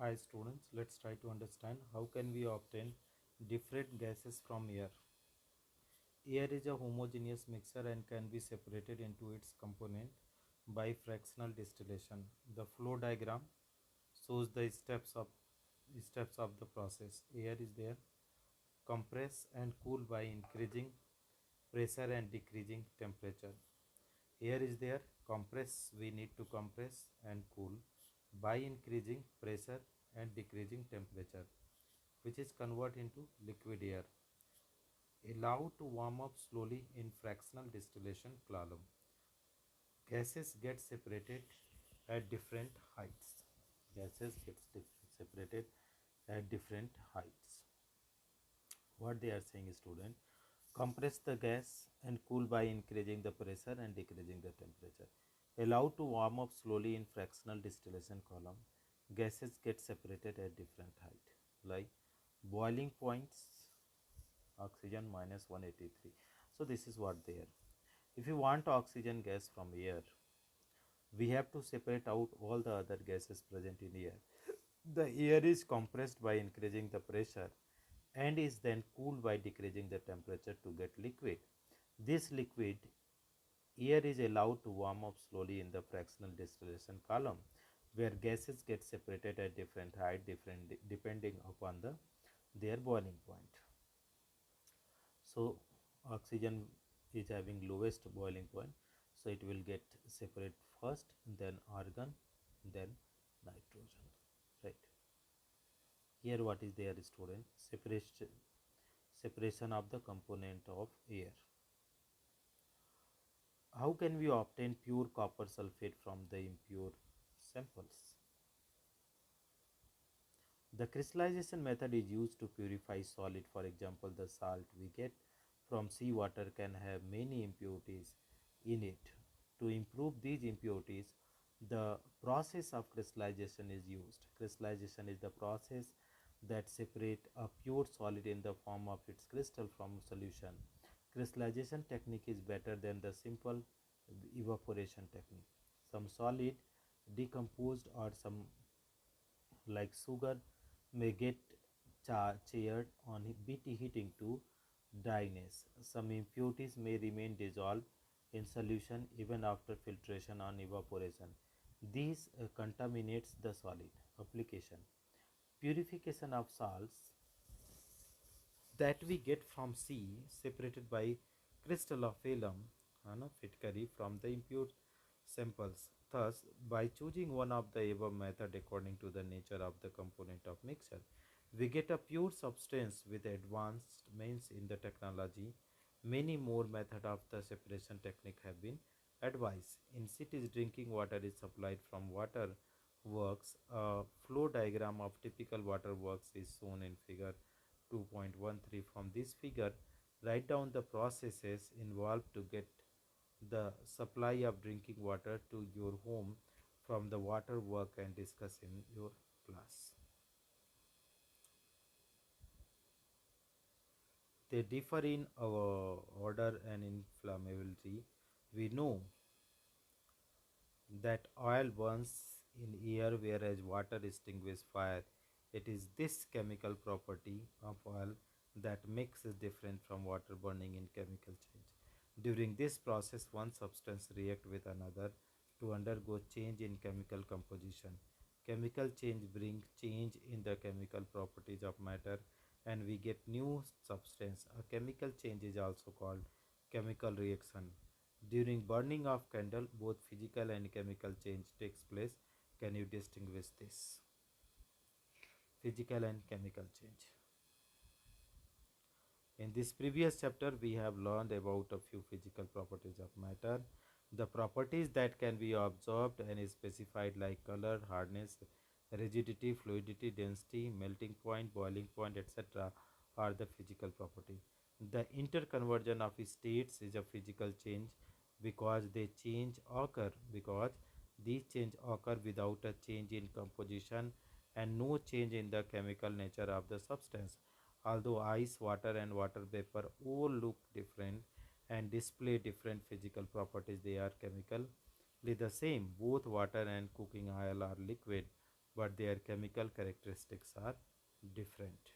Hi students, let's try to understand how can we obtain different gases from air. Air is a homogeneous mixture and can be separated into its component by fractional distillation. The flow diagram shows the steps of the process. Air is there, compress and cool by increasing pressure and decreasing temperature. Air is there, compress, we need to compress and cool by increasing pressure and decreasing temperature, which is converted into liquid air. Allow to warm up slowly in fractional distillation column. Gases get separated at different heights. Gases get separated at different heights. What they are saying is, student, compress the gas and cool by increasing the pressure and decreasing the temperature. Allow to warm up slowly in fractional distillation column. Gases get separated at different height, like boiling points, oxygen minus 183. So this is what they are. If you want oxygen gas from air, we have to separate out all the other gases present in air. The air is compressed by increasing the pressure and is then cooled by decreasing the temperature to get liquid. This liquid air is allowed to warm up slowly in the fractional distillation column, where gases get separated at different height, depending upon their boiling point. So oxygen is having lowest boiling point, so it will get separate first, then argon, then nitrogen, right? Here what is there, student? Separation of the component of air. How can we obtain pure copper sulfate from the impure samples? The crystallization method is used to purify solid. For example, the salt we get from seawater can have many impurities in it. To improve these impurities, the process of crystallization is used. Crystallization is the process that separates a pure solid in the form of its crystal from solution. Crystallization technique is better than the simple evaporation technique. Some solid decomposed or some like sugar may get charred on BT heating to dryness. Some impurities may remain dissolved in solution even after filtration or evaporation. This contaminates the solid. Application: purification of salts that we get from sea separated by crystal of alum Fitkari from the impure samples. Thus, by choosing one of the above method according to the nature of the component of mixture, we get a pure substance with advanced means in the technology. Many more methods of the separation technique have been advised. In cities, drinking water is supplied from water works. A flow diagram of typical water works is shown in figure 2.13. From this figure, write down the processes involved to get the supply of drinking water to your home from the water work and discuss in your class. They differ in order and inflammability. We know that oil burns in air whereas water extinguishes fire. It is this chemical property of oil that makes it different from water burning in chemical change. During this process, one substance reacts with another to undergo change in chemical composition. Chemical change brings change in the chemical properties of matter and we get new substance. A chemical change is also called chemical reaction. During burning of candle, both physical and chemical change takes place. Can you distinguish this? Physical and chemical change. In this previous chapter, we have learned about a few physical properties of matter. The properties that can be observed and is specified like color, hardness, rigidity, fluidity, density, melting point, boiling point, etc. are the physical property. The interconversion of states is a physical change because they change occur because these change occur without a change in composition and no change in the chemical nature of the substance. Although ice, water and water vapor all look different and display different physical properties, they are chemically the same. Both water and cooking oil are liquid. but their chemical characteristics are different.